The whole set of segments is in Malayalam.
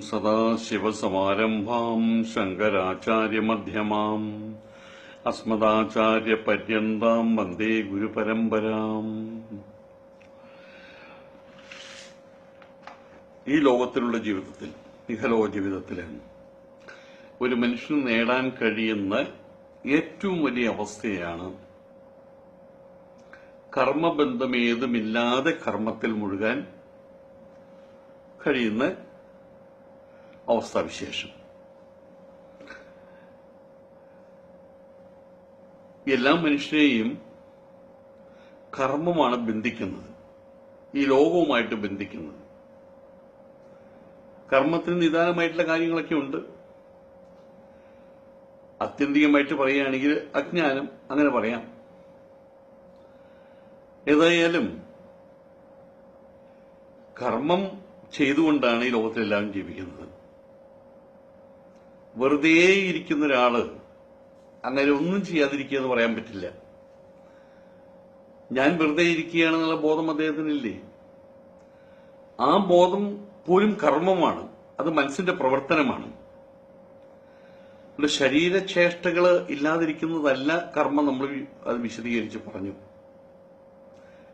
സദാശിവസമാരംഭാം ശങ്കരാചാര്യമധ്യമാം അസ്മദാചാര്യപര്യന്താം വന്ദേ ഗുരുപരമ്പരാം. ഈ ലോകത്തിലുള്ള ജീവിതത്തിൽ, ഇഹലോക ജീവിതത്തിൽ ഒരു മനുഷ്യന് നേടാൻ കഴിയുന്ന ഏറ്റവും വലിയ അവസ്ഥയാണ് കർമ്മബന്ധമേതുമില്ലാതെ കർമ്മത്തിൽ മുഴുകാൻ കഴിയുന്ന അവസ്ഥാവിശേഷം. എല്ലാ മനുഷ്യരെയും കർമ്മമാണ് ബന്ധിക്കുന്നത്, ഈ ലോകവുമായിട്ട് ബന്ധിക്കുന്നത്. കർമ്മത്തിന് നിദാനമായിട്ടുള്ള കാര്യങ്ങളൊക്കെ ഉണ്ട്. ആത്യന്തികമായിട്ട് പറയുകയാണെങ്കിൽ അജ്ഞാനം, അങ്ങനെ പറയാം. ഏതായാലും കർമ്മം ചെയ്തുകൊണ്ടാണ് ഈ ലോകത്തിലെല്ലാവരും ജീവിക്കുന്നത്. വെറുതെ ഇരിക്കുന്ന ഒരാള് അങ്ങനെ ഒന്നും ചെയ്യാതിരിക്കുക എന്ന് പറയാൻ പറ്റില്ല. ഞാൻ വെറുതെ ഇരിക്കുകയാണെന്നുള്ള ബോധം അദ്ദേഹത്തിനില്ലേ? ആ ബോധം പോലും കർമ്മമാണ്, അത് മനസ്സിന്റെ പ്രവർത്തനമാണ്. ശരീരചേഷ്ടകൾ ഇല്ലാതിരിക്കുന്നതല്ല കർമ്മം. നമ്മൾ അത് വിശദീകരിച്ച് പറഞ്ഞു.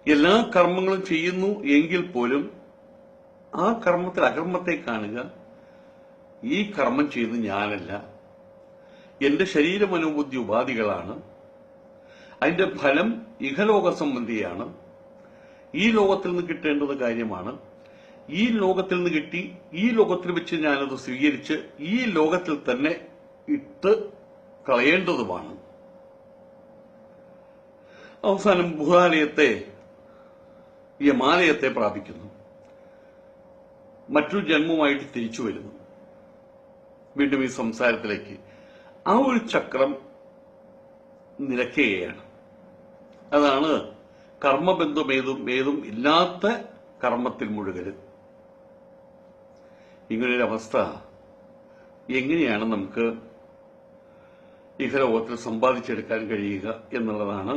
എല്ലാ കർമ്മങ്ങളും ചെയ്യുന്നു എങ്കിൽ പോലും ആ കർമ്മത്തിൽ അകർമ്മത്തെ കാണുക. ഈ കർമ്മം ചെയ്ത് ഞാനല്ല, എന്റെ ശരീര മനോബുദ്ധി ഉപാധികളാണ്, അതിന്റെ ഫലം ഇഹലോക സംബന്ധിയാണ്, ഈ ലോകത്തിൽ നിന്ന് കിട്ടേണ്ടത് കാര്യമാണ്, ഈ ലോകത്തിൽ നിന്ന് കിട്ടി ഈ ലോകത്തിൽ വെച്ച് ഞാനത് സ്വീകരിച്ച് ഈ ലോകത്തിൽ തന്നെ ഇട്ട് കളയേണ്ടതുമാണ്. അവസാനം ഭൂതാലയത്തെ, യമാലയത്തെ പ്രാപിക്കുന്നു, മറ്റൊരു ജന്മമായിട്ട് തിരിച്ചു വരുന്നു, വീണ്ടും ഈ സംസാരത്തിലേക്ക്. ആ ഒരു ചക്രം നിലയ്ക്കുകയാണ്. അതാണ് കർമ്മബന്ധമേതും ഇല്ലാത്ത കർമ്മത്തിൽ മുഴുകല്. ഇങ്ങനൊരു അവസ്ഥ എങ്ങനെയാണ് നമുക്ക് ഇഹലോകത്തിൽ സമ്പാദിച്ചെടുക്കാൻ കഴിയുക എന്നുള്ളതാണ്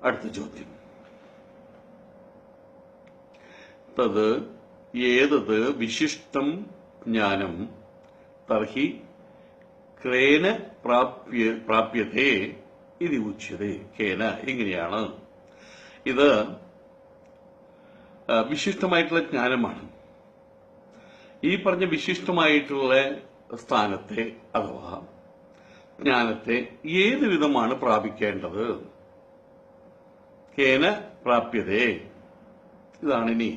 അടുത്ത ചോദ്യം. തത് ഏതത് വിശിഷ്ടം ജ്ഞാനം തർഹി ക്രേന പ്രാപ്യതേ ഇത് ഉച്യതേ. കേന, എങ്ങനെയാണ്? ഇത് വിശിഷ്ടമായിട്ടുള്ള ജ്ഞാനമാണ്. ഈ പറഞ്ഞ വിശിഷ്ടമായിട്ടുള്ള സ്ഥാനത്തെ അഥവാ ജ്ഞാനത്തെ ഏത് വിധമാണ് പ്രാപിക്കേണ്ടത്? കേന പ്രാപ്യതേ, ഇതാണ് ഇനി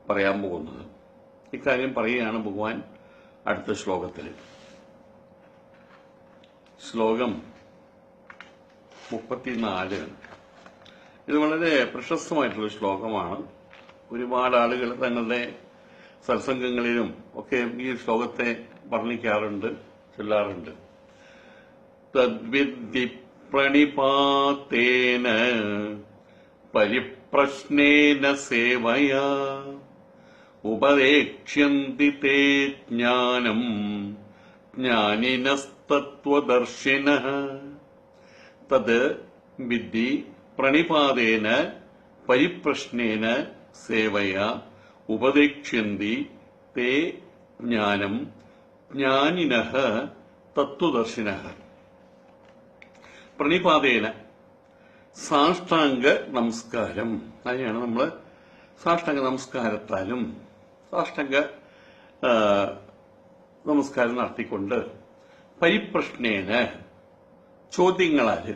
പറയാൻ പോകുന്നത്. ഇക്കാര്യം പറയുകയാണ് ഭഗവാൻ അടുത്ത ശ്ലോകത്തിൽ. ശ്ലോകം 34. ഇത് വളരെ പ്രശസ്തമായിട്ടുള്ള ശ്ലോകമാണ്. ഒരുപാട് ആളുകൾ തങ്ങളുടെ സത്സംഗങ്ങളിലും ഒക്കെ ഈ ശ്ലോകത്തെ വർണ്ണിക്കാറുണ്ട്, ചൊല്ലാറുണ്ട്. തദ്വിദ്ധി പ്രണിപാതേന പരിപ്രശ്നേന സേവയാ ഉപദേക്ഷ്യന്തി തേ ജ്ഞാനം ജ്ഞാനിനസ്തത്വദർശിനഃ. തത് വിദ്ധി പ്രണിപാതേന പരിപ്രശ്നേന സേവയാ ഉപദേക്ഷ്യന്തി തേ ജ്ഞാനം ജ്ഞാനിനഃ തത്വദർശിനഃ. പ്രണിപാതേന, സാഷ്ടാംഗ നമസ്കാരം. അതിനെയാണ് നമ്മൾ സാഷ്ടാംഗ നമസ്കാരത്താലും സാഷ്ടാംഗ നമസ്കാരം നടത്തിക്കൊണ്ട് പരിപ്രശ്നേന, ചോദ്യങ്ങളാല്.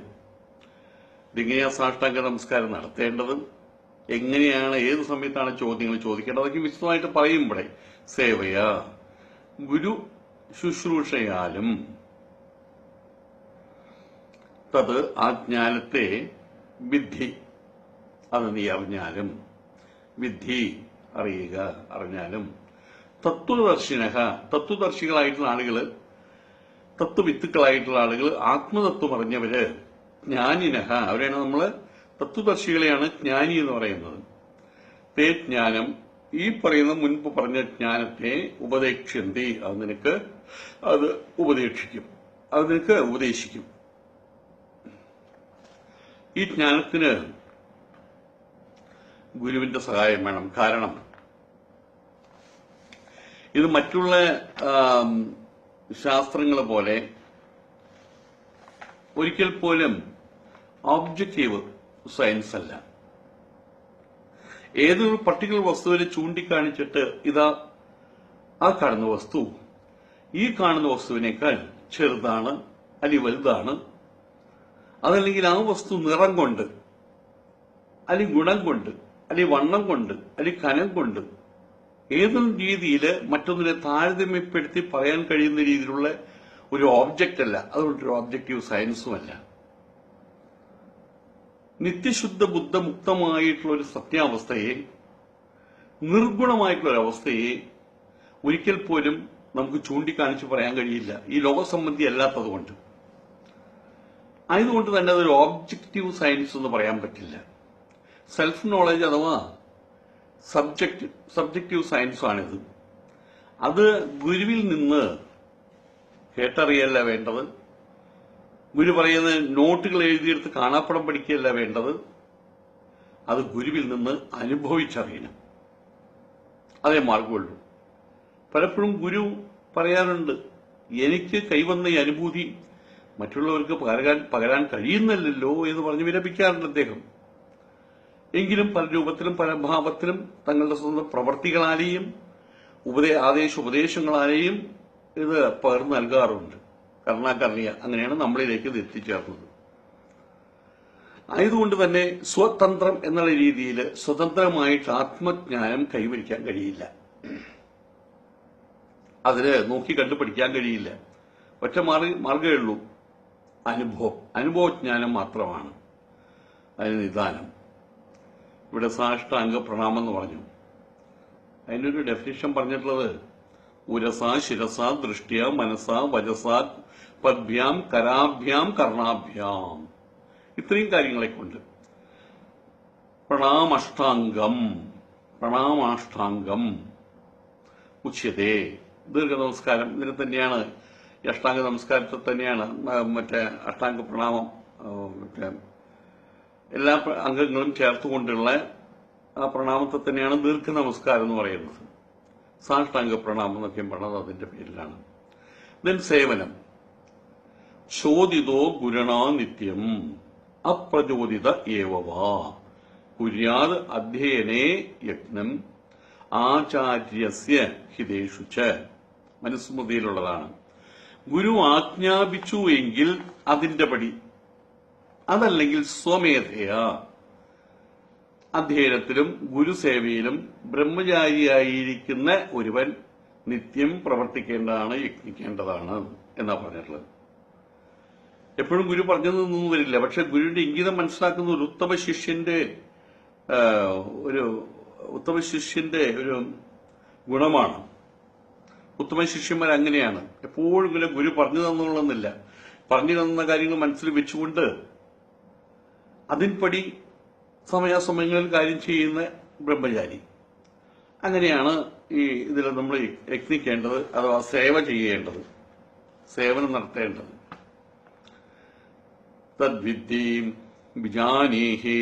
ഇതെങ്ങനെയാ സാഷ്ടാംഗ നമസ്കാരം നടത്തേണ്ടത്, എങ്ങനെയാണ്, ഏത് സമയത്താണ് ചോദ്യങ്ങൾ ചോദിക്കേണ്ടത്, അതൊക്കെ വിശദമായിട്ട് പറയുമ്പോഴേ സേവയാ, ഗുരു ശുശ്രൂഷയാലും. തത്, ആ ജ്ഞാനത്തെ, വിദ്ധി, അത് നീ അറിഞ്ഞാലും, വിദ്ധി അറിയുക, അറിഞ്ഞാലും, തത്വദർശിനഃ, തത്വദർശികളായിട്ടുള്ള ആളുകള്, തത്വവിത്തുക്കളായിട്ടുള്ള ആളുകൾ, ആത്മതത്വം അറിഞ്ഞവര്, ജ്ഞാനിനഃ, അവരെയാണ് നമ്മള് തത്വദർശികളെയാണ് ജ്ഞാനി എന്ന് പറയുന്നത്. തേ ജ്ഞാനം, ഈ പറയുന്ന മുൻപ് പറഞ്ഞ ജ്ഞാനത്തെ ഉപദേക്ഷ്യന്തി, അത് നിനക്ക് അത് ഉപദേശിക്കും. ഈ ജ്ഞാനത്തിന് ഗുരുവിന്റെ സഹായം വേണം. കാരണം ഇത് മറ്റുള്ള ശാസ്ത്രങ്ങൾ പോലെ ഒരിക്കൽ പോലും ഓബ്ജക്റ്റീവ് സയൻസ് അല്ല. ഏതൊരു പർട്ടിക്കുലർ വസ്തുവിനെ ചൂണ്ടിക്കാണിച്ചിട്ട് ഇതാ ആ കാണുന്ന വസ്തു ഈ കാണുന്ന വസ്തുവിനേക്കാൾ ചെറുതാണ് അല്ലെങ്കിൽ വലുതാണ്, അതല്ലെങ്കിൽ ആ വസ്തു നിറം കൊണ്ട് അല്ലെങ്കിൽ ഗുണം കൊണ്ട് അല്ലെങ്കിൽ വണ്ണം കൊണ്ട് അല്ലെങ്കിൽ കനം കൊണ്ട് ഏതൊരു രീതിയിൽ മറ്റൊന്നിനെ താരതമ്യപ്പെടുത്തി പറയാൻ കഴിയുന്ന രീതിയിലുള്ള ഒരു ഓബ്ജക്റ്റ് അല്ല. അതുകൊണ്ടൊരു ഓബ്ജക്റ്റീവ് സയൻസുമല്ല. നിത്യശുദ്ധ ബുദ്ധമുക്തമായിട്ടുള്ള ഒരു സത്യാവസ്ഥയെ, നിർഗുണമായിട്ടുള്ള ഒരു അവസ്ഥയെ ഒരിക്കൽ പോലും നമുക്ക് ചൂണ്ടിക്കാണിച്ച് പറയാൻ കഴിയില്ല, ഈ ലോകസംബന്ധി അല്ലാത്തതുകൊണ്ട്. ആയതുകൊണ്ട് തന്നെ അതൊരു ഓബ്ജക്റ്റീവ് സയൻസ് എന്ന് പറയാൻ പറ്റില്ല. സെൽഫ് നോളജ് അഥവാ സബ്ജക്റ്റീവ് സയൻസാണിത്. അത് ഗുരുവിൽ നിന്ന് കേട്ടറിയല്ല വേണ്ടത്, ഗുരു പറയുന്ന നോട്ടുകൾ എഴുതിയെടുത്ത് കാണാപ്പടം പഠിക്കുകയല്ല വേണ്ടത്, അത് ഗുരുവിൽ നിന്ന് അനുഭവിച്ചറിയണം. അതേ മാർഗമുള്ളൂ. പലപ്പോഴും ഗുരു പറയാറുണ്ട്, എനിക്ക് കൈവന്ന ഈ അനുഭൂതി മറ്റുള്ളവർക്ക് പകരാൻ കഴിയുന്നില്ലല്ലോ എന്ന് പറഞ്ഞ് വിലപിക്കാറുണ്ട് അദ്ദേഹം. എങ്കിലും പല രൂപത്തിലും പല ഭാവത്തിലും തങ്ങളുടെ സ്വന്തം പ്രവർത്തികളാലെയും ഉപദേശങ്ങളാലെയും ഇത് പകർന്നു നൽകാറുണ്ട്. കർണാകർണിയ അങ്ങനെയാണ് നമ്മളിലേക്ക് ഇത് എത്തിച്ചേർന്നത്. ആയതുകൊണ്ട് തന്നെ സ്വതന്ത്രം എന്നുള്ള രീതിയിൽ സ്വതന്ത്രമായിട്ട് ആത്മജ്ഞാനം കൈവരിക്കാൻ കഴിയില്ല. അതിന് നോക്കി കണ്ടുപിടിക്കാൻ കഴിയില്ല. ഒറ്റ മാർഗ്ഗമേ ഉള്ളൂ, അനുഭവജ്ഞാനം മാത്രമാണ് അതിന് നിദാനം. ഇവിടെ സാഷ്ടാംഗ പ്രണാമം എന്ന് പറഞ്ഞു. അതിനൊരു ഡെഫിനിഷൻ പറഞ്ഞിട്ടുള്ളത് ഉരസാ ശിരസാ ദൃഷ്ട്യ മനസാ വജസാ പദ്ഭ്യാം കരാഭ്യാം കർണാഭ്യാം, ഇത്രയും കാര്യങ്ങളെ കൊണ്ട് പ്രണാമാഷ്ടാംഗം ഉച്യതേ. ദീർഘ നമസ്കാരം ഇതിന് തന്നെയാണ്, ഈ അഷ്ടാംഗ നമസ്കാരത്തിൽ തന്നെയാണ് മറ്റേ അഷ്ടാംഗ പ്രണാമം, മറ്റേ എല്ലാ അംഗങ്ങളും ചേർത്തുകൊണ്ടുള്ള ആ പ്രണാമത്തെ തന്നെയാണ് ദീർഘ നമസ്കാരം എന്ന് പറയുന്നത്. സാഷ്ടാംഗ പ്രണാമം എന്നൊക്കെയും പറഞ്ഞത് അതിന്റെ പേരിലാണ്. ദെൻ സേവനം. ചോദിതോ ഗുരുണാ നിത്യം അപ്രചോദിത ഏവവാ കുര്യാത് അധ്യയനേ യജ്ഞം ആചാര്യസ്യ ഹിതേഷു ച. മനുസ്മൃതിയിലുള്ളതാണ്. ഗുരു ആജ്ഞാപിച്ചു എങ്കിൽ അതിന്റെ പടി, അതല്ലെങ്കിൽ സ്വമേധയാ അധ്യയനത്തിലും ഗുരുസേവയിലും ബ്രഹ്മചാരിയായിരിക്കുന്ന ഒരുവൻ നിത്യം പ്രവർത്തിക്കേണ്ടതാണ്, യജ്ഞിക്കേണ്ടതാണ് എന്നാ പറഞ്ഞിട്ടുള്ളത്. എപ്പോഴും ഗുരു പറഞ്ഞതൊന്നും വരില്ല. പക്ഷെ ഗുരുവിന്റെ ഇംഗിതം മനസ്സിലാക്കുന്ന ഒരു ഉത്തമ ശിഷ്യന്റെ ഒരു ഗുണമാണ്. ഉത്തമ ശിഷ്യന്മാർ അങ്ങനെയാണ്. എപ്പോഴും ഇങ്ങനെ ഗുരു പറഞ്ഞു തന്നുള്ളന്നില്ല, പറഞ്ഞു തന്ന കാര്യങ്ങൾ മനസ്സിൽ വെച്ചുകൊണ്ട് അതിൻപടി സമയാസമയങ്ങളിൽ കാര്യം ചെയ്യുന്ന ബ്രഹ്മചാരി. അങ്ങനെയാണ് ഈ ഇതിൽ നമ്മൾ യജ്ഞിക്കേണ്ടത്, അഥവാ സേവ ചെയ്യേണ്ടത്, സേവനം നടത്തേണ്ടത്. തദ്വിദ്യയും വിജാനീഹി,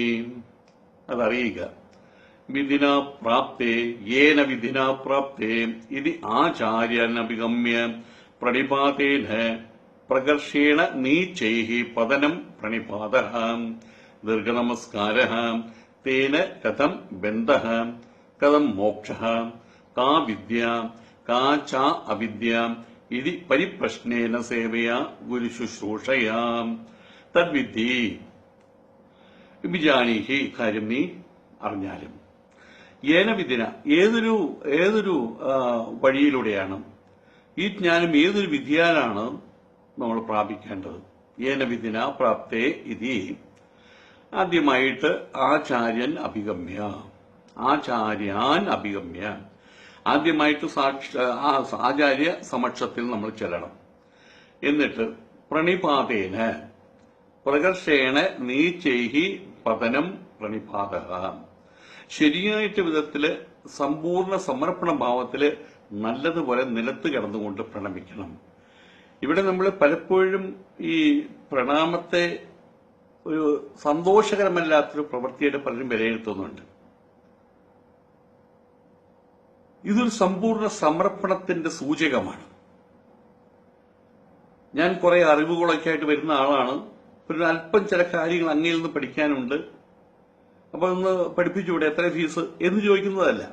അതറിയുക. വിധിന പ്രാപ്തേ യേന വിധിന പ്രാപ്തേ ഇത് ആചാര്യനഭിഗമ്യ പ്രണിപാതേന പ്രകർഷേണ നീചൈഹി പതനം പ്രണിപാതഃ ദീർഘനമസ്കാരഃ തേന കഥം ബന്ധഃ കഥം മോക്ഷഃ കാ വിദ്യ കാ ച അവിദ്യ ഇത് പരിപ്രശ്നേന സേവയാ ഗുരുശുശ്രൂഷയാ. തദ്വിദ്ധി വിജാനീഹി, കാര്യം നീ അറിഞ്ഞാലും. ഏന വിധിന, ഏതൊരു വഴിയിലൂടെയാണ് ഈ ജ്ഞാനം, ഏതൊരു വിധിയാലാണ് നമ്മൾ പ്രാപിക്കേണ്ടത്. ഏന വിധിന പ്രാപ്തേ ഇതി, ആദ്യമായിട്ട് ആചാര്യാൻ അഭിഗമ്യ, ആദ്യമായിട്ട് ആചാര്യ സമക്ഷത്തിൽ നമ്മൾ ചെല്ലണം. എന്നിട്ട് പ്രണിപാതേന പ്രകർഷേണ നീചൈഹി പതനം പ്രണിപാതഃ, ശരിയായിട്ട് വിധത്തില് സമ്പൂർണ്ണ സമർപ്പണ ഭാവത്തില് നല്ലതുപോലെ നിലത്ത് കിടന്നുകൊണ്ട് പ്രണമിക്കണം. ഇവിടെ നമ്മൾ പലപ്പോഴും ഈ പ്രണാമത്തെ ഒരു സന്തോഷകരമല്ലാത്തൊരു പ്രവൃത്തിയായിട്ട് പലരും വിലയിരുത്തുന്നുണ്ട്. ഇതൊരു സമ്പൂർണ്ണ സമർപ്പണത്തിന്റെ സൂചകമാണ്. ഞാൻ കുറെ അറിവുകളൊക്കെ ആയിട്ട് വരുന്ന ആളാണ്. ഒരു അല്പം ചില കാര്യങ്ങൾ അങ്ങയിൽ നിന്ന് പഠിക്കാനുണ്ട്, അപ്പൊ ഒന്ന് പഠിപ്പിച്ചുകൂടെ, എത്ര ഫീസ് എന്ന് ചോദിക്കുന്നതല്ല.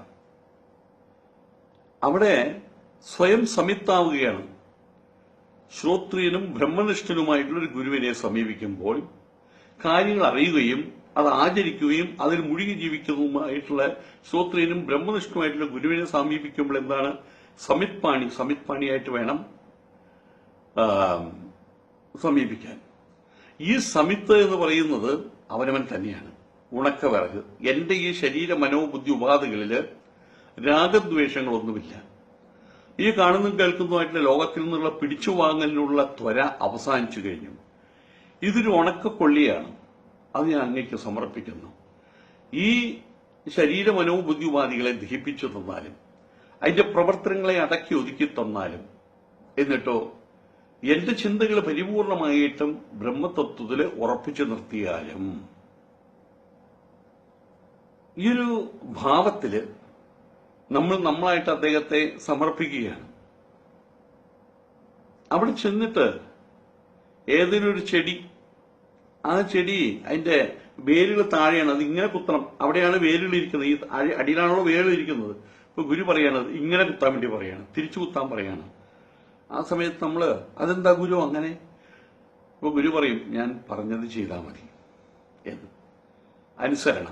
അവിടെ സ്വയം സമിത്താവുകയാണ്. ശ്രോത്രിയനും ബ്രഹ്മനിഷ്ഠനുമായിട്ടുള്ള ഒരു ഗുരുവിനെ സമീപിക്കുമ്പോൾ കാര്യങ്ങൾ അറിയുകയും അത് ആചരിക്കുകയും അതിൽ മുഴുകി ജീവിക്കുന്നതുമായിട്ടുള്ള ശ്രോത്രിയനും ബ്രഹ്മനിഷ്ഠനുമായിട്ടുള്ള ഗുരുവിനെ സമീപിക്കുമ്പോൾ എന്താണ്? സമിത്പാണിയായിട്ട് വേണം സമീപിക്കാൻ. ഈ സമിത്ത് എന്ന് പറയുന്നത് അവനവൻ തന്നെയാണ്. ഉണക്കവിറക്. എന്റെ ഈ ശരീര മനോബുദ്ധി ഉപാധികളില് രാഗദ്വേഷങ്ങളൊന്നുമില്ല. ഈ കാണുന്നതും കേൾക്കുന്നതുമായിട്ടുള്ള ലോകത്തിൽ നിന്നുള്ള പിടിച്ചുവാങ്ങലിനുള്ള ത്വര അവസാനിച്ചു കഴിഞ്ഞു. ഇതൊരു ഉണക്കക്കൊള്ളിയാണ്. അത് ഞാൻ അങ്ങേക്ക് സമർപ്പിക്കുന്നു. ഈ ശരീര മനോബുദ്ധി ഉപാധികളെ ദഹിപ്പിച്ചു തന്നാലും അതിന്റെ പ്രവർത്തനങ്ങളെ അടക്കി ഒതുക്കി തന്നാലും എന്നിട്ടോ എന്റെ ചിന്തകൾ പരിപൂർണമായിട്ടും ബ്രഹ്മതത്വത്തില് ഉറപ്പിച്ചു നിർത്തിയാലും ഈ ഒരു ഭാവത്തില് നമ്മളായിട്ട് അദ്ദേഹത്തെ സമർപ്പിക്കുകയാണ്. അവിടെ ചെന്നിട്ട് ഏതെങ്കിലും ഒരു ചെടി, ആ ചെടി അതിന്റെ വേരുകൾ താഴെയാണ്, അത് ഇങ്ങനെ കുത്തണം, അവിടെയാണ് വേരുകൾ ഇരിക്കുന്നത്, ഈ അടിയിലാണല്ലോ വേരുകൾ ഇരിക്കുന്നത്. ഇപ്പൊ ഗുരു പറയാണ് ഇങ്ങനെ കുത്താൻ വേണ്ടി പറയാണ്, തിരിച്ചു കുത്താൻ പറയാണ്. ആ സമയത്ത് നമ്മള് അതെന്താ ഗുരു അങ്ങനെ? ഇപ്പൊ ഗുരു പറയും ഞാൻ പറഞ്ഞത് ചെയ്താൽ മതി എന്ന്. അനുസരണ.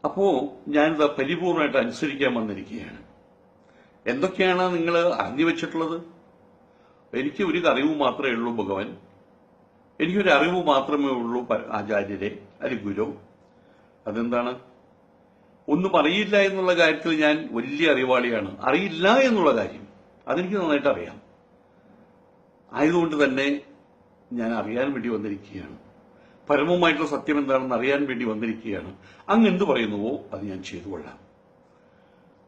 അപ്പോ ഞാനിത് പരിപൂർണമായിട്ട് അനുസരിക്കാൻ വന്നിരിക്കുകയാണ്. എന്തൊക്കെയാണ് നിങ്ങൾ അറിഞ്ഞു വെച്ചിട്ടുള്ളത്? എനിക്ക് ഒരു അറിവ് മാത്രമേ ഉള്ളൂ ഭഗവാൻ, എനിക്കൊരു അറിവ് മാത്രമേ ഉള്ളൂ ആചാര്യരെ, അല്ലെങ്കിൽ ഗുരു. അതെന്താണ്? ഒന്നും അറിയില്ല എന്നുള്ള കാര്യത്തിൽ ഞാൻ വലിയ അറിവാളിയാണ്. അറിയില്ല എന്നുള്ള കാര്യം അതെനിക്ക് നന്നായിട്ട് അറിയാം. ആയതുകൊണ്ട് തന്നെ ഞാൻ അറിയാൻ വേണ്ടി വന്നിരിക്കുകയാണ്. പരമമായിട്ടുള്ള സത്യം എന്താണെന്ന് അറിയാൻ വേണ്ടി വന്നിരിക്കുകയാണ്. അങ്ങ് എന്ത് പറയുന്നുവോ അത് ഞാൻ ചെയ്തു കൊള്ളാം.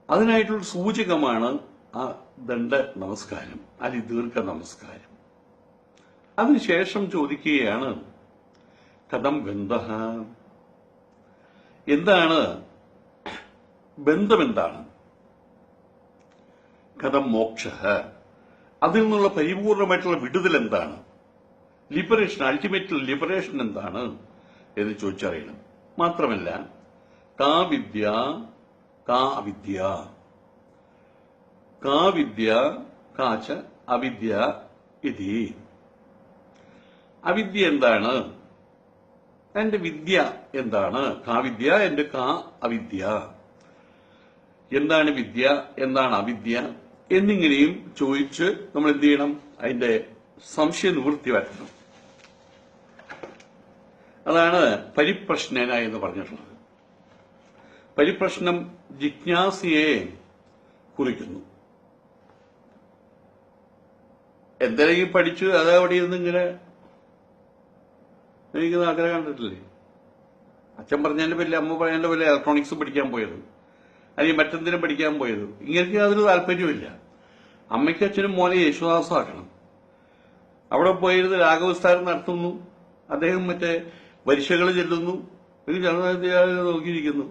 അതിനായിട്ടുള്ള സൂചകമാണ് ആ ദണ്ഡ നമസ്കാരം, അല്ലെങ്കിൽ ദീർഘ നമസ്കാരം. അതിനുശേഷം ചോദിക്കുകയാണ് കഥം ബന്ധഃ, എന്താണ് ബന്ധമെന്താണ്? കഥം മോക്ഷഃ, അതിൽ നിന്നുള്ള പരിപൂർണമായിട്ടുള്ള വിടുതൽ എന്താണ്? ലിബറേഷൻ, അൾട്ടിമേറ്റ് ലിബറേഷൻ എന്താണ് എന്ന് ചോദിച്ചറിയണം. മാത്രമല്ല കാ വിദ്യ കാ അവിദ്യ, കാ വിദ്യ കാച അവിദ്യ ഇതി. അവിദ്യ എന്താണ്? എന്റെ വിദ്യ എന്താണ്? കാ വിദ്യ, എന്റെ കാ അവിദ്യ. എന്താണ് വിദ്യ, എന്താണ് അവിദ്യ എന്നിങ്ങനെയും ചോദിച്ച് നമ്മൾ എന്ത് ചെയ്യണം? അതിന്റെ സംശയ നിവൃത്തി വരുത്തണം. അതാണ് പരിപ്രശ്നേന എന്ന് പറഞ്ഞിട്ടുള്ളത്. പരിപ്രശ്നം ജിജ്ഞാസയെ കുറിക്കുന്നു. എന്തെങ്കിലും പഠിച്ചു അത് അവിടെ ഇരുന്ന് ഇങ്ങനെ എനിക്ക് ആഗ്രഹം കണ്ടിട്ടില്ലേ? അച്ഛൻ പറഞ്ഞതിന്റെ പേരിൽ, അമ്മ പറഞ്ഞതിന്റെ പേരിൽ ഇലക്ട്രോണിക്സ് പഠിക്കാൻ പോയത്, അല്ലെങ്കിൽ മറ്റെന്തിനും പഠിക്കാൻ പോയത്. ഇങ്ങനെ അതിന് താല്പര്യമില്ല. അമ്മയ്ക്കും അച്ഛനും മോനെ യേശുദാസാക്കണം. അവിടെ പോയിരുന്ന് രാഗവിസ്താരം നടത്തുന്നു, അദ്ദേഹം മറ്റേ പരീക്ഷകൾ ചെല്ലുന്നു, നോക്കിയിരിക്കുന്നു.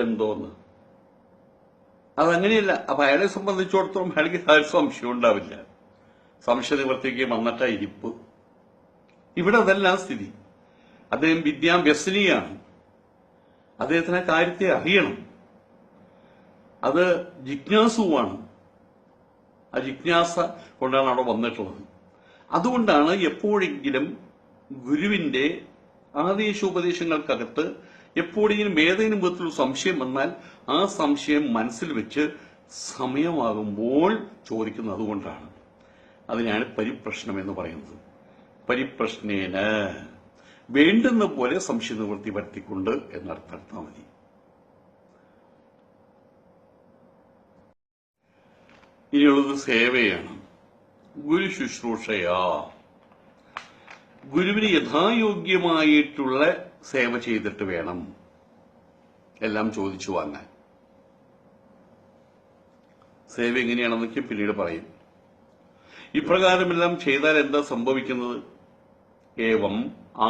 എന്തോന്ന് അതങ്ങനെയല്ല. അപ്പൊ അയാളെ സംബന്ധിച്ചിടത്തോളം അയാൾക്ക് ആരും സംശയം ഉണ്ടാവില്ല. സംശയ നിവർത്തിക്ക് വന്നിട്ട ഇരിപ്പ്. ഇവിടെ അതല്ല സ്ഥിതി. അദ്ദേഹം വിദ്യാഭ്യസനിയാണ്. അദ്ദേഹത്തിന് ആ കാര്യത്തെ അറിയണം. അത് ജിജ്ഞാസുവാണ്. ആ ജിജ്ഞാസ കൊണ്ടാണ് അവിടെ വന്നിട്ടുള്ളത്. അതുകൊണ്ടാണ് എപ്പോഴെങ്കിലും ഗുരുവിന്റെ ആദേശോപദേശങ്ങൾക്കകത്ത് എപ്പോഴെങ്കിലും ഏതെങ്കിലും വിധത്തിലുള്ള സംശയം വന്നാൽ ആ സംശയം മനസ്സിൽ വെച്ച് സമയമാകുമ്പോൾ ചോദിക്കുന്നത്. അതുകൊണ്ടാണ് അതിനാണ് പരിപ്രശ്നം എന്ന് പറയുന്നത്. പരിപ്രശ്നേന, വേണ്ടുന്ന പോലെ സംശയ നിവൃത്തി വരുത്തിക്കൊണ്ട് എന്നർത്ഥം മതി. ഇനിയുള്ളത് സേവയാണ്. ഗുരു ശുശ്രൂഷയാ, ഗുരുവിന് യഥായോഗ്യമായിട്ടുള്ള സേവ ചെയ്തിട്ട് വേണം എല്ലാം ചോദിച്ചു വാങ്ങാൻ. സേവ എങ്ങനെയാണെന്നൊക്കെ പിന്നീട് പറയും. ഇപ്രകാരമെല്ലാം ചെയ്താൽ എന്താ സംഭവിക്കുന്നത്? ഏവം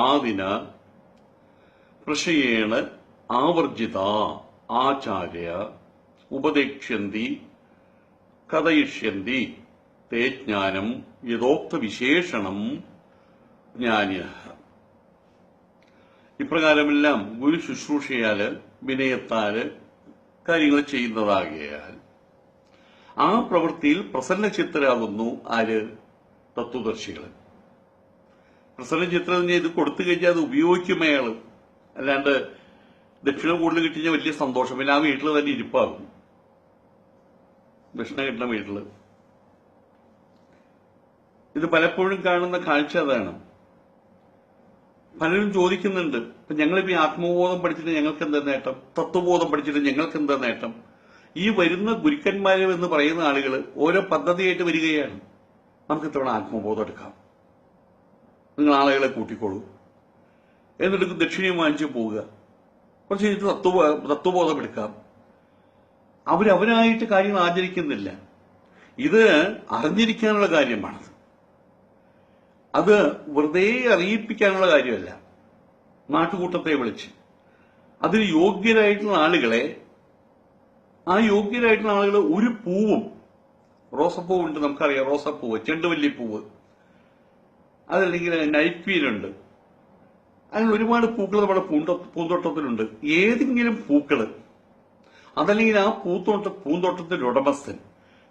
ആദിന പ്രശയേണ ആവർജിത ആചാര്യ ഉപദേക്ഷ്യന്തി കഥയിഷ്യന്തി തേ ജ്ഞാനം യഥോക്ത വിശേഷണം ജ്ഞാനിനഃ. ഇപ്രകാരമെല്ലാം ഗുരു ശുശ്രൂഷയാല് വിനയത്താല് കാര്യങ്ങൾ ചെയ്യുന്നതാകയാൽ ആ പ്രവൃത്തിയിൽ പ്രസന്നചിത്തരാകുന്നു ആര്? തത്വദർശികൾ. പ്രസന്നചിത്രം ഇത് കൊടുത്തു കഴിഞ്ഞാൽ അത് ഉപയോഗിക്കും അയാള്. അല്ലാണ്ട് ദക്ഷിണ കൂടുതൽ കിട്ടിയ വലിയ സന്തോഷം, പിന്നെ ആ വീട്ടിൽ തന്നെ ഇരിപ്പാകും. ദക്ഷിണ കിട്ടുന്ന വീട്ടില് ഇത് പലപ്പോഴും കാണുന്ന കാഴ്ച അതാണ്. പലരും ചോദിക്കുന്നുണ്ട്, ഇപ്പൊ ഞങ്ങളിപ്പോ ഈ ആത്മബോധം പഠിച്ചിട്ട് ഞങ്ങൾക്ക് എന്താ നേട്ടം, തത്വബോധം പഠിച്ചിട്ട് ഞങ്ങൾക്ക് എന്താ നേട്ടം? ഈ വരുന്ന ഗുരുക്കന്മാരും എന്ന് പറയുന്ന ആളുകൾ ഓരോ പദ്ധതിയായിട്ട് വരികയാണ്. നമുക്ക് ഇത്തവണ ആത്മബോധം എടുക്കാം, നിങ്ങൾ ആളുകളെ കൂട്ടിക്കോളൂ, എന്നിട്ട് ദക്ഷിണയും വാങ്ങിച്ചു പോവുക, കുറച്ച് കഴിഞ്ഞിട്ട് തത്വബോധം എടുക്കാം. അവരവരായിട്ട് കാര്യങ്ങൾ ആചരിക്കുന്നില്ല. ഇത് അറിഞ്ഞിരിക്കാനുള്ള കാര്യമാണത്. അത് വെറുതെ അറിയിപ്പിക്കാനുള്ള കാര്യമല്ല. നാട്ടുകൂട്ടത്തെ വിളിച്ച് അതിന് യോഗ്യരായിട്ടുള്ള ആളുകളെ, ആ യോഗ്യരായിട്ടുള്ള ആളുകൾ ഒരു പൂവും, റോസപ്പൂവുണ്ട്, നമുക്കറിയാം റോസപ്പൂവ്, ചെണ്ടുവല്ലിപ്പൂവ്, അതല്ലെങ്കിൽ നൈറ്റ് ക്വീനുണ്ട്, അങ്ങനെ ഒരുപാട് പൂക്കൾ നമ്മുടെ പൂന്തോട്ടത്തിലുണ്ട്. ഏതെങ്കിലും പൂക്കള്, അതല്ലെങ്കിൽ ആ പൂന്തോട്ടത്തിന്റെ ഉടമസ്ഥൻ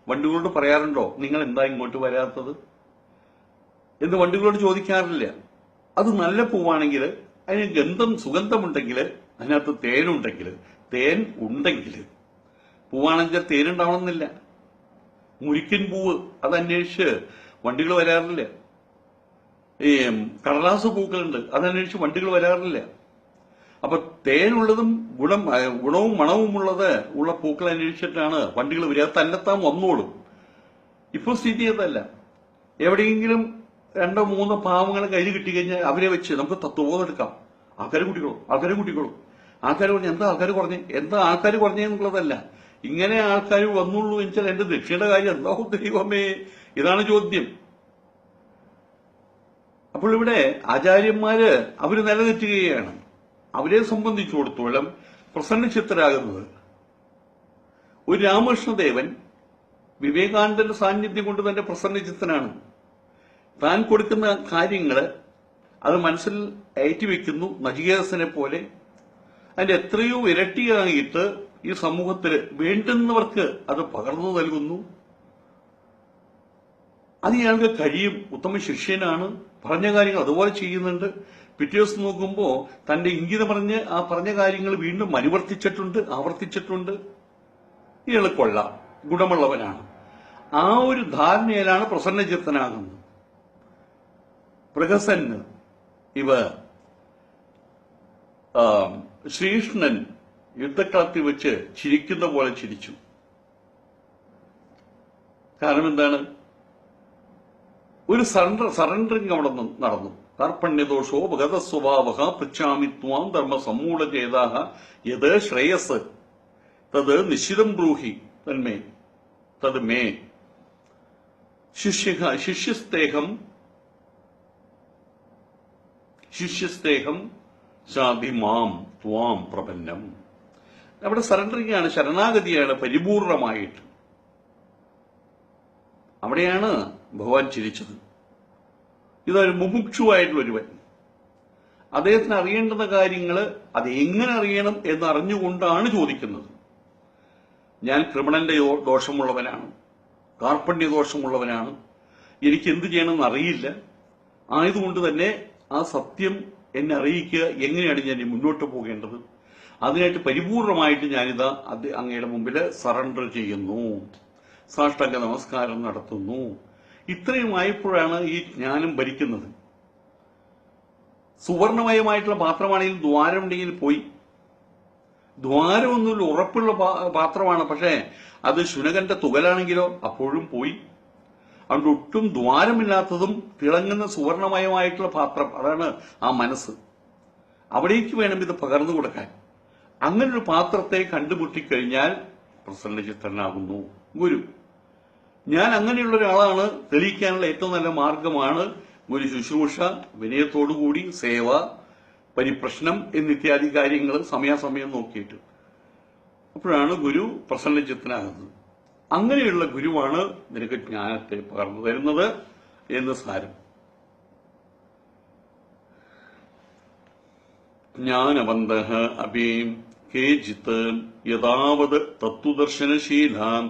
വണ്ടികളോട് പറയാറുണ്ടോ നിങ്ങൾ എന്താ ഇങ്ങോട്ട് വരാത്തത് എന്ന്? വണ്ടികളോട് ചോദിക്കാറില്ല. അത് നല്ല പൂവാണെങ്കിൽ, അതിന് സുഗന്ധമുണ്ടെങ്കിൽ, അതിനകത്ത് തേൻ ഉണ്ടെങ്കിൽ, പൂവാണെങ്കിൽ തേനുണ്ടാവണമെന്നില്ല. മുരിക്കൻ പൂവ് അതന്വേഷിച്ച് വണ്ടികൾ വരാറില്ല. ഈ കടലാസ് പൂക്കളുണ്ട്, അതന്വേഷിച്ച് വണ്ടികൾ വരാറില്ല. അപ്പൊ തേനുള്ളതും ഗുണവും മണവുമുള്ളത് ഉള്ള പൂക്കൾ അന്വേഷിച്ചിട്ടാണ് വണ്ടികൾ വരിക. തന്നെത്താൻ വന്നോളും. ഇപ്പൊ സ്ഥിതി അതല്ല. എവിടെയെങ്കിലും 2-3 പാവങ്ങളെ കയ്യിൽ കിട്ടിക്കഴിഞ്ഞാൽ അവരെ വെച്ച് നമുക്ക് തത്വബോധം എടുക്കാം. ആൾക്കാരെ കൂട്ടിക്കോളൂ. ആൾക്കാർ പറഞ്ഞ എന്താ ആൾക്കാർ പറഞ്ഞെന്നുള്ളതല്ല, ഇങ്ങനെ ആൾക്കാർ വന്നുള്ളൂ എന്നുവെച്ചാൽ എന്റെ ദക്ഷിണയുടെ കാര്യം എന്താ ദൈവമേ, ഇതാണ് ചോദ്യം. അപ്പോൾ ഇവിടെ ആചാര്യന്മാര് അവര് നിലനിർത്തുകയാണ്. അവരെ സംബന്ധിച്ചിടത്തോളം പ്രസന്നചിത്തരാകുന്നത് ഒരു രാമകൃഷ്ണദേവൻ വിവേകാനന്ദന്റെ സാന്നിധ്യം കൊണ്ട് തന്നെ പ്രസന്നചിത്തനാണ്. താൻ കൊടുക്കുന്ന കാര്യങ്ങള് അത് മനസ്സിൽ ഏറ്റുവെക്കുന്നു, നചികേതസിനെ പോലെ. അതിന്റെ എത്രയോ ഇരട്ടിയായിട്ട് ഈ സമൂഹത്തിൽ വേണ്ടുന്നവർക്ക് അത് പകർന്നു നൽകുന്നു. അത് ഇയാൾക്ക് കഴിയും. ഉത്തമ ശിഷ്യനാണ്. പറഞ്ഞ കാര്യങ്ങൾ അതുപോലെ ചെയ്യുന്നുണ്ട്. പിറ്റേ ദിവസം നോക്കുമ്പോൾ തന്റെ ഇംഗിതം പറഞ്ഞ് ആ പറഞ്ഞ കാര്യങ്ങൾ വീണ്ടും ആവർത്തിച്ചിട്ടുണ്ട്. ഇയാൾ കൊള്ളാം, ഗുണമുള്ളവനാണ്. ആ ഒരു ധാരണയിലാണ് പ്രസന്നചിത്തനാകുന്നത്. പ്രഹസന് ശ്രീകൃഷ്ണൻ യുദ്ധക്കളത്തിൽ വെച്ച് ചിരിക്കുന്ന പോലെ ചിരിച്ചു. കാരണം എന്താണ്? ഒരു സറണ്ടറിങ് അവിടെ നടന്നു. കാർപ്പണ്യദോഷോ ഭഗത സ്വഭാവ പൃച്ഛാമി ത്വാം ധർമ്മ സമ്മൂഢചേതാഹ യത് ശ്രേയസ് തത് നിശ്ചിതം ബ്രൂഹി തന്മേ തത് മേ ശിഷ്യസ്തേഹം ശാധിമാം ത്വാം പ്രപന്നം. അവിടെ സറണ്ടറിംഗ് ആണ്, ശരണാഗതിയാണ് പരിപൂർണമായിട്ട്. അവിടെയാണ് ഭഗവാൻ ചിരിച്ചത്. ഇതൊരു മുമുക്ഷുവായിട്ടുള്ള ഒരുവൻ, അദ്ദേഹത്തിന് അറിയേണ്ടുന്ന കാര്യങ്ങൾ അത് എങ്ങനെ അറിയണം എന്ന് അറിഞ്ഞുകൊണ്ടാണ് ചോദിക്കുന്നത്. ഞാൻ കൃമണന്റെ ദോഷമുള്ളവനാണ്, കാർപ്പണ്യ ദോഷമുള്ളവനാണ്, എനിക്ക് എന്ത് ചെയ്യണമെന്ന് അറിയില്ല. ആയതുകൊണ്ട് തന്നെ ആ സത്യം എന്നെ അറിയിക്കുക, എങ്ങനെയാണ് ഞാൻ മുന്നോട്ട് പോകേണ്ടത്, അതിനായിട്ട് പരിപൂർണമായിട്ട് ഞാനിതാ അങ്ങയുടെ മുമ്പിൽ സറണ്ടർ ചെയ്യുന്നു, സാഷ്ടാംഗ നമസ്കാരം നടത്തുന്നു. ഇത്രയും ആയപ്പോഴാണ് ഈ ജ്ഞാനം ഭരിക്കുന്നത്. സുവർണമയമായിട്ടുള്ള പാത്രമാണെങ്കിൽ ദ്വാരമുണ്ടെങ്കിൽ പോയി. ദ്വാരമൊന്നുമില്ല, ഉറപ്പുള്ള പാത്രമാണ്. പക്ഷേ അത് ശുനകന്റെ തുകലാണെങ്കിലോ അപ്പോഴും പോയി. അതുകൊണ്ട് ഒട്ടും ദ്വാരമില്ലാത്തതും തിളങ്ങുന്ന സുവർണമയമായിട്ടുള്ള പാത്രം, അതാണ് ആ മനസ്സ്. അവിടേക്ക് വേണം ഇത് പകർന്നു കൊടുക്കാൻ. അങ്ങനൊരു പാത്രത്തെ കണ്ടുമുട്ടിക്കഴിഞ്ഞാൽ പ്രസന്നചിത്തനാകുന്നു ഗുരു. ഞാൻ അങ്ങനെയുള്ള ഒരാളാണ് തെളിയിക്കാനുള്ള ഏറ്റവും നല്ല മാർഗമാണ് ഗുരു ശുശ്രൂഷ, വിനയത്തോടുകൂടി സേവ, പരിപ്രശ്നം എന്നിത്യാദി കാര്യങ്ങൾ സമയാസമയം നോക്കിയിട്ട്. അപ്പോഴാണ് ഗുരു പ്രസന്നചിത്തനാകുന്നത്. അങ്ങനെയുള്ള ഗുരുവാണ് നിനക്ക് ജ്ഞാനത്തെ പകർന്നു തരുന്നത് എന്ന് സാരം. ജ്ഞാനവന്തഃ അപി കേചിത് യഥാവത് തത്വദർശനശീലാം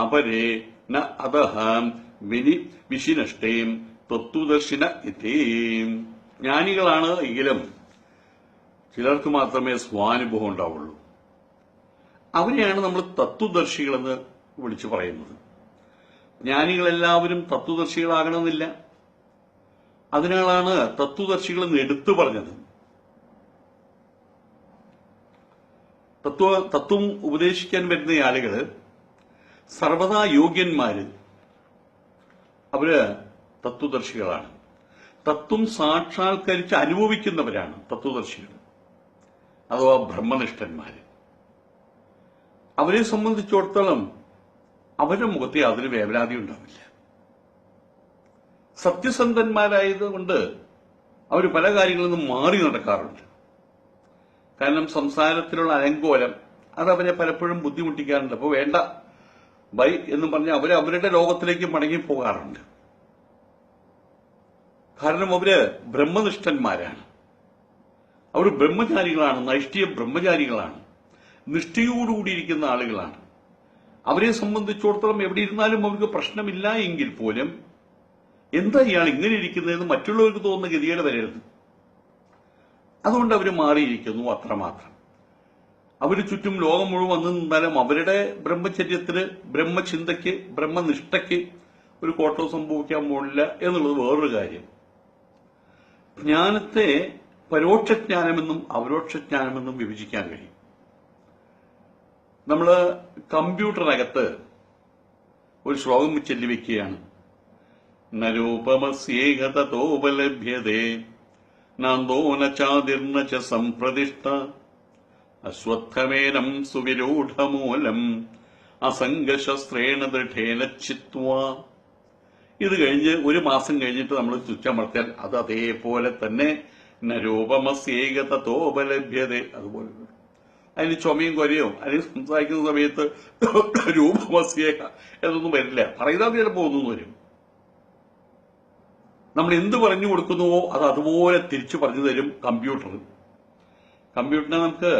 അപരേ ന അധഃ വിശിനഷ്ടേം തത്വദർശിന ഇതി. ജ്ഞാനികളാണ് എങ്കിലും ചിലർക്ക് മാത്രമേ സ്വാനുഭവം ഉണ്ടാവുള്ളൂ. അവരെയാണ് നമ്മൾ തത്വദർശികളെന്ന് വിളിച്ചു പറയുന്നത്. ജ്ഞാനികളെല്ലാവരും തത്വദർശികളാകണമെന്നില്ല. അതിനാലാണ് തത്വദർശികളെന്ന് എടുത്തു പറഞ്ഞത്. തത്വം ഉപദേശിക്കാൻ വരുന്ന ആളുകള് സർവദാ യോഗ്യന്മാര്, അവര് തത്വദർശികളാണ്. തത്വം സാക്ഷാത്കരിച്ച് അനുഭവിക്കുന്നവരാണ് തത്വദർശികൾ അഥവാ ബ്രഹ്മനിഷ്ഠന്മാര്. അവരെ സംബന്ധിച്ചിടത്തോളം അവരുടെ മുഖത്തെ അതിന് വേവലാതി ഉണ്ടാവില്ല. സത്യസന്ധന്മാരായതുകൊണ്ട് അവർ പല കാര്യങ്ങളിൽ നിന്നും മാറി നടക്കാറുണ്ട്. കാരണം സംസാരത്തിലുള്ള അലങ്കോലം അതവരെ പലപ്പോഴും ബുദ്ധിമുട്ടിക്കാറുണ്ട്. അപ്പോൾ വേണ്ട ബൈ എന്നും പറഞ്ഞ് അവരുടെ ലോകത്തിലേക്ക് മടങ്ങി പോകാറുണ്ട്. കാരണം അവര് ബ്രഹ്മനിഷ്ഠന്മാരാണ്, അവർ ബ്രഹ്മചാരികളാണ്, നൈഷ്ഠിക ബ്രഹ്മചാരികളാണ്, നിഷ്ഠയോടുകൂടിയിരിക്കുന്ന ആളുകളാണ്. അവരെ സംബന്ധിച്ചിടത്തോളം എവിടെ ഇരുന്നാലും അവർക്ക് പ്രശ്നമില്ല എങ്കിൽ പോലും എന്താ ഇയാൾ ഇങ്ങനെ ഇരിക്കുന്നതെന്ന് മറ്റുള്ളവർക്ക് തോന്നുന്ന ഗതികേട് വരരുത്. അതുകൊണ്ട് അവർ മാറിയിരിക്കുന്നു, അത്രമാത്രം. അവര് ചുറ്റും ലോകം മുഴുവൻ വന്നു നിന്നാലും അവരുടെ ബ്രഹ്മചര്യത്തിന്, ബ്രഹ്മചിന്തയ്ക്ക്, ബ്രഹ്മനിഷ്ഠയ്ക്ക് ഒരു കോട്ടവും സംഭവിക്കാൻ പോകില്ല എന്നുള്ളത് വേറൊരു കാര്യം. ജ്ഞാനത്തെ പരോക്ഷജ്ഞാനമെന്നും അപരോക്ഷജ്ഞാനമെന്നും വിഭജിക്കാൻ കഴിയും. നമ്മള് കമ്പ്യൂട്ടറിനകത്ത് ഒരു ശ്ലോകം ചൊല്ലിവെക്കുകയാണ്. നരൂപമസ്യേകതോപലഭ്യതേ നാന്തോ നചാതിർന ച സംപ്രതിഷ്ഠ അശ്വത്ഥമേനം സുവിരൂഢമൂലം അസംഗശസ്ത്രേണ ദൃഢേന ചിത്വാ. ഇത് കഴിഞ്ഞ് ഒരു മാസം കഴിഞ്ഞിട്ട് നമ്മൾ ചുറ്റമർത്തിയാൽ അത് അതേപോലെ തന്നെ നരൂപമസ്യേകതോപലഭ്യത അതുപോലെ. അതിന് ചുമയും കൊരയോ അതിന് സംസാരിക്കുന്ന സമയത്ത് രൂപമസ്യേക എന്നൊന്നും വരില്ല. പറയുന്നത് ചിലപ്പോൾ ഒന്നും വരും. നമ്മൾ എന്ത് പറഞ്ഞു കൊടുക്കുന്നുവോ അത് അതുപോലെ തിരിച്ചു പറഞ്ഞു തരും കമ്പ്യൂട്ടർ. കമ്പ്യൂട്ടറിനെ നമുക്ക്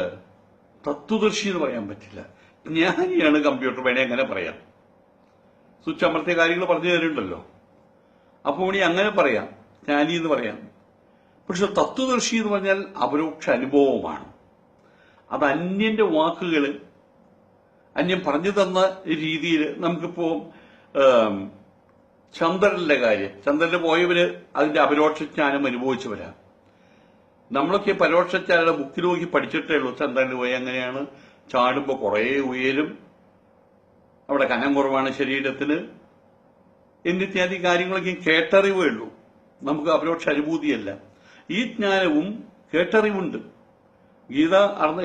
തത്വദർശി എന്ന് പറയാൻ പറ്റില്ല. ജ്ഞാനിയാണ് കമ്പ്യൂട്ടർ, വേണേ അങ്ങനെ പറയാം. സ്വിച്ച് അമർത്തിയ കാര്യങ്ങൾ പറഞ്ഞു തരുന്നുണ്ടല്ലോ. അപ്പോൾ ഇനി അങ്ങനെ പറയാം, ജ്ഞാനി എന്ന് പറയാം. പക്ഷെ തത്വദർശി എന്ന് പറഞ്ഞാൽ അപരോക്ഷ അനുഭവമാണ്. അത് അന്യന്റെ വാക്കുകൾ, അന്യൻ പറഞ്ഞു തന്ന രീതിയിൽ. നമുക്കിപ്പോ ചന്ദ്രന്റെ കാര്യം, ചന്ദ്രന് പോയവര് അതിന്റെ അപരോക്ഷജ്ഞാനം അനുഭവിച്ചവരാ. നമ്മളൊക്കെ പരോക്ഷജ്ഞാനം ബുക്കിൽ നോക്കി പഠിച്ചിട്ടേ ഉള്ളൂ. ചന്ദ്രന് പോയി എങ്ങനെയാണ് ചാടുമ്പോ കുറെ ഉയരും, അവിടെ കനം കുറവാണ് ശരീരത്തിന്, എന്നിത്യാദി കാര്യങ്ങളൊക്കെ കേട്ടറിവേ ഉള്ളൂ. നമുക്ക് അപരോക്ഷ അനുഭൂതിയല്ല. ഈ ജ്ഞാനവും കേട്ടറിവുണ്ട്. ഗീത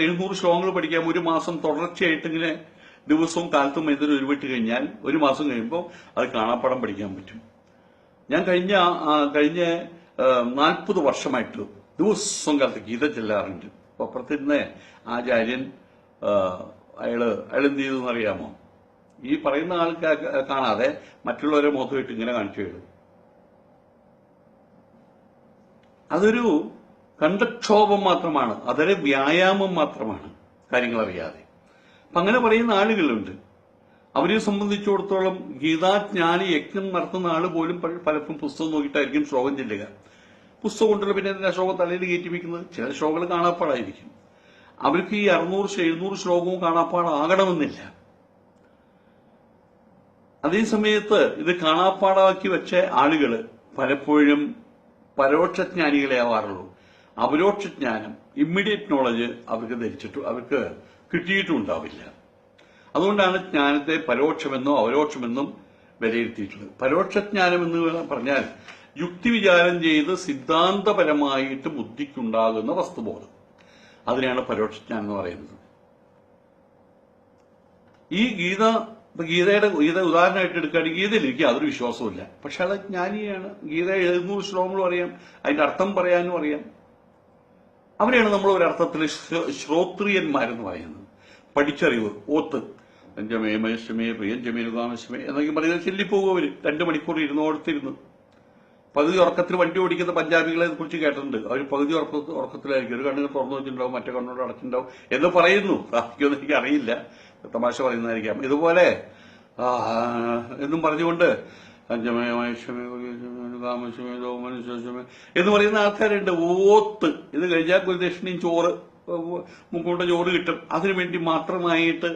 700 ശ്ലോകങ്ങൾ പഠിക്കാം. ഒരു മാസം തുടർച്ചയായിട്ട് ഇങ്ങനെ ദിവസവും കാലത്തും എന്തൊരു ഉരുവിട്ട് കഴിഞ്ഞാൽ ഒരു മാസം കഴിയുമ്പോൾ അത് കാണാപ്പാടം പഠിക്കാൻ പറ്റും. ഞാൻ കഴിഞ്ഞ 40 വർഷമായിട്ട് ദിവസവും കാലത്ത് ഗീത ചെല്ലാറുണ്ട്. അപ്പൊ അപ്പുറത്തിരുന്ന ആചാര്യൻ അയാൾ എന്ത് ചെയ്തെന്ന് അറിയാമോ? ഈ പറയുന്ന ആൾക്ക് കാണാതെ മറ്റുള്ളവരെ മുഖത്തുമായിട്ട് ഇങ്ങനെ കാണിച്ചു തരും. അതൊരു കണ്ടക്ഷോഭം മാത്രമാണ്, അതൊരു വ്യായാമം മാത്രമാണ്, കാര്യങ്ങൾ അറിയാതെ. അപ്പൊ അങ്ങനെ പറയുന്ന ആളുകളുണ്ട്. അവരെ സംബന്ധിച്ചിടത്തോളം ഗീതാജ്ഞാനി യജ്ഞം നടത്തുന്ന ആള് പോലും പലപ്പോഴും പുസ്തകം നോക്കിയിട്ടായിരിക്കും ശ്ലോകം ചെല്ലുക. പുസ്തകം കൊണ്ടുള്ള പിന്നെ എന്തിനാ ശ്ലോകം തലയിൽ കയറ്റി വെക്കുന്നത്? ചില ശ്ലോകങ്ങൾ കാണാപ്പാടായിരിക്കും. അവർക്ക് ഈ 600-700 ശ്ലോകവും കാണാപ്പാടാകണമെന്നില്ല. അതേസമയത്ത് ഇത് കാണാപ്പാടാക്കി വെച്ച ആളുകള് പലപ്പോഴും പരോക്ഷജ്ഞാനികളെ ആവാറുള്ളൂ. അപരോക്ഷജ്ഞാനം, ഇമ്മീഡിയറ്റ് നോളജ് അവർക്ക് കിട്ടിയിട്ടുണ്ടാവില്ല. അതുകൊണ്ടാണ് ജ്ഞാനത്തെ പരോക്ഷമെന്നോ അപരോക്ഷമെന്നും വിലയിരുത്തിയിട്ടുള്ളത്. പരോക്ഷജ്ഞാനം എന്ന് പറഞ്ഞാൽ യുക്തിവിചാരം ചെയ്ത് സിദ്ധാന്തപരമായിട്ട് ബുദ്ധിക്കുണ്ടാകുന്ന വസ്തുബോധം, അതിനെയാണ് പരോക്ഷജ്ഞാനം എന്ന് പറയുന്നത്. ഈ ഗീത ഉദാഹരണമായിട്ട് എടുക്കുകയാണെങ്കിൽ ഗീതയിൽ എനിക്ക് യാതൊരു വിശ്വാസവും പക്ഷെ അത് ജ്ഞാനിയാണ്. ഗീത 700 ശ്ലോകങ്ങളും അറിയാം, അതിന്റെ അർത്ഥം പറയാനും അറിയാം. അവരെയാണ് നമ്മൾ ഒരർത്ഥത്തിൽ ശ്രോത്രിയന്മാരെന്ന് പറയുന്നത്. പഠിച്ചറിവ്, ഓത്ത്, പഞ്ചമേ മനുഷ്യമേ പ്രിയഞ്ചമേ രുകാമശമേ എന്നൊക്കെ പറയുന്നത് ചൊല്ലിപ്പോകും അവര്. 2 മണിക്കൂർ ഇരുന്നോടത്തിരുന്ന്. പകുതി ഉറക്കത്തിൽ വണ്ടി ഓടിക്കുന്ന പഞ്ചാബികളെ കുറിച്ച് കേട്ടിട്ടുണ്ട്. അവർ പകുതി ഉറക്കത്തിലായിരിക്കും. ഒരു കണ്ണുകൾ തുറന്നു വെച്ചിട്ടുണ്ടാവും, മറ്റേ കണ്ണോട് അടച്ചിട്ടുണ്ടാവും എന്ന് പറയുന്നു. ബാക്കിയൊന്നും എനിക്ക് അറിയില്ല, തമാശ പറയുന്നതായിരിക്കാം. ഇതുപോലെ എന്നും പറഞ്ഞുകൊണ്ട് പഞ്ചമേ മനുഷ്യമേ കാമശമേ മനുഷ്യമേ എന്ന് പറയുന്ന ആൾക്കാരുണ്ട്. ഓത്ത് ഇത് കഴിഞ്ഞാൽ കുലദക്ഷിണയും ചോറ്, മുക്കൂട്ട ചോറ് കിട്ടും, അതിനുവേണ്ടി മാത്രമായിട്ട്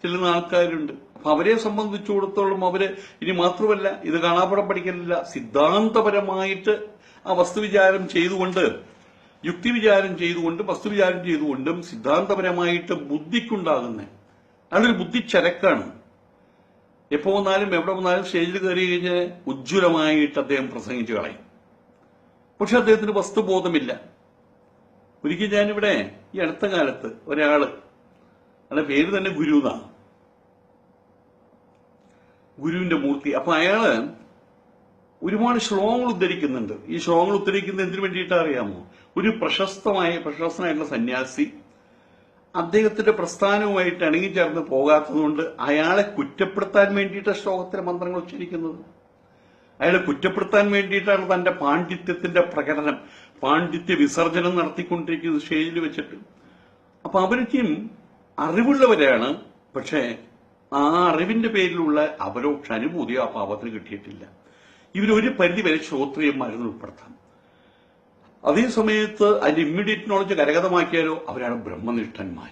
ചെല്ലുന്ന ആൾക്കാരുണ്ട്. അപ്പൊ അവരെ സംബന്ധിച്ചിടത്തോളം അവര് ഇനി മാത്രമല്ല ഇത് കാണാപ്പുറം പഠിക്കലില്ല, സിദ്ധാന്തപരമായിട്ട് ആ വസ്തുവിചാരം ചെയ്തുകൊണ്ട്, യുക്തിവിചാരം ചെയ്തുകൊണ്ട്, വസ്തുവിചാരം ചെയ്തുകൊണ്ടും സിദ്ധാന്തപരമായിട്ട് ബുദ്ധിക്കുണ്ടാകുന്ന അതൊരു ബുദ്ധിച്ചരക്കാണ്. എപ്പോ വന്നാലും എവിടെ വന്നാലും സ്റ്റേജിൽ കയറി കഴിഞ്ഞ് ഉജ്ജ്വലമായിട്ട് അദ്ദേഹം പ്രസംഗിച്ചു കളയും. പക്ഷെ അദ്ദേഹത്തിന് വസ്തുബോധമില്ല. ഒരിക്കൽ ഞാനിവിടെ ഈ അടുത്ത കാലത്ത് ഒരാള്, അയാളുടെ പേര് തന്നെ ഗുരു എന്നാണ്, ഗുരുവിന്റെ മൂർത്തി. അപ്പൊ അയാള് ഒരുപാട് ശ്ലോകങ്ങൾ ഉദ്ധരിക്കുന്നുണ്ട്. ഈ ശ്ലോകങ്ങൾ ഉദ്ധരിക്കുന്നത് എന്തിനു വേണ്ടിയിട്ടാ അറിയാമോ? ഒരു പ്രശസ്തനായിട്ടുള്ള സന്യാസി അദ്ദേഹത്തിന്റെ പ്രസ്ഥാനവുമായിട്ട് ഇണങ്ങിച്ചേർന്ന് പോകാത്തതുകൊണ്ട് അയാളെ കുറ്റപ്പെടുത്താൻ വേണ്ടിയിട്ട് ശ്ലോകത്തിലെ മന്ത്രങ്ങൾ ഉച്ചരിക്കുന്നത്. അയാളെ കുറ്റപ്പെടുത്താൻ വേണ്ടിയിട്ടാണ് തന്റെ പാണ്ഡിത്യത്തിന്റെ പ്രകടനം, പാണ്ഡിത്യ വിസർജനം നടത്തിക്കൊണ്ടിരിക്കുന്നത് സ്റ്റേജിൽ വെച്ചിട്ട്. അപ്പൊ അവരൊക്കെയും അറിവുള്ളവരാണ്, പക്ഷേ ആ അറിവിന്റെ പേരിലുള്ള അപരോക്ഷ അനുഭൂതി ആ പാപത്തിന് കിട്ടിയിട്ടില്ല. ഇവരൊരു പരിധിവരെ ശ്രോത്രിയന്മാരെന്ന് ഉൾപ്പെടുത്താം. അതേ സമയത്ത് അതിന്റെ ഇമ്മീഡിയറ്റ് നോളജ് കരഗതമാക്കിയാലോ അവരാണ് ബ്രഹ്മനിഷ്ഠന്മാർ,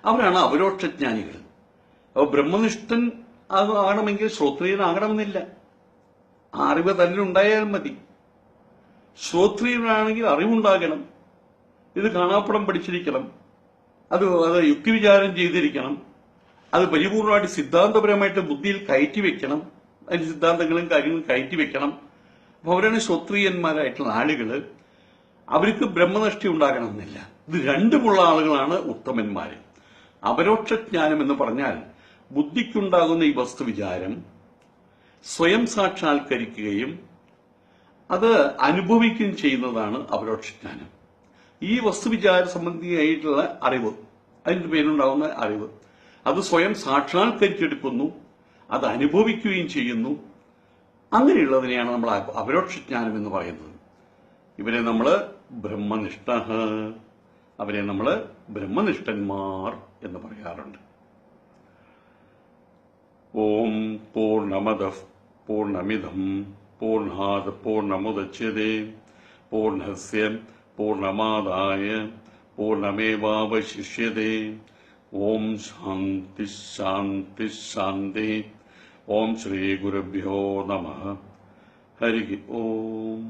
അവരാണ് അപരോക്ഷജ്ഞാനികൾ. അപ്പോൾ ബ്രഹ്മനിഷ്ഠൻ ആകണമെങ്കിൽ ശ്രോത്രിയനാകണമെന്നില്ല, ആ അറിവ് തന്നെ ഉണ്ടായാൽ മതി. ശ്രോത്രിയനാണെങ്കിൽ അറിവുണ്ടാകണം, ഇത് കാണാപ്പുറം പഠിച്ചിരിക്കണം, അത് യുക്തിവിചാരം ചെയ്തിരിക്കണം, അത് പരിപൂർണമായിട്ട് സിദ്ധാന്തപരമായിട്ട് ബുദ്ധിയിൽ കയറ്റി വെക്കണം, അതിന് സിദ്ധാന്തങ്ങളും കാര്യങ്ങളും കയറ്റി വെക്കണം. അപ്പൊ അവരാണ് ശ്രോത്രിയന്മാരായിട്ടുള്ള ആളുകള്. അവർക്ക് ബ്രഹ്മനിഷ്ഠ ഉണ്ടാകണമെന്നില്ല. ഇത് രണ്ടുമുള്ള ആളുകളാണ് ഉത്തമന്മാര്. അപരോക്ഷജ്ഞാനം എന്ന് പറഞ്ഞാൽ ബുദ്ധിക്കുണ്ടാകുന്ന ഈ വസ്തുവിചാരം സ്വയം സാക്ഷാത്കരിക്കുകയും അത് അനുഭവിക്കുകയും ചെയ്യുന്നതാണ് അപരോക്ഷജ്ഞാനം. ഈ വസ്തുവിചാര സംബന്ധിയായിട്ടുള്ള അറിവ്, അതിന്റെ പേരുണ്ടാകുന്ന അറിവ്, അത് സ്വയം സാക്ഷാത്കരിച്ചെടുക്കുന്നു, അത് അനുഭവിക്കുകയും ചെയ്യുന്നു. അങ്ങനെയുള്ളതിനെയാണ് നമ്മൾ അപരോക്ഷജ്ഞാനം എന്ന് പറയുന്നത്. ഇവരെ നമ്മൾ ബ്രഹ്മനിഷ്ഠ, അവരെ നമ്മൾ ബ്രഹ്മനിഷ്ഠന്മാർ എന്ന് പറയാറുണ്ട്. ഓം പൂർണ്ണമദഃ പൂർണ്ണമിദം പൂർണ്ണാത് പൂർണ്ണമുദച്യതേ പൂർണ്ണസ്യ പൂർണ്ണമാദായ പൂർണ്ണമേവാവശിഷ്യതേ. ഓം ശാന്തി ശാന്തി ശാന്തി. ഓം ശ്രീ ഗുരുഭ്യോ നമഃ. ഹരി ഓം.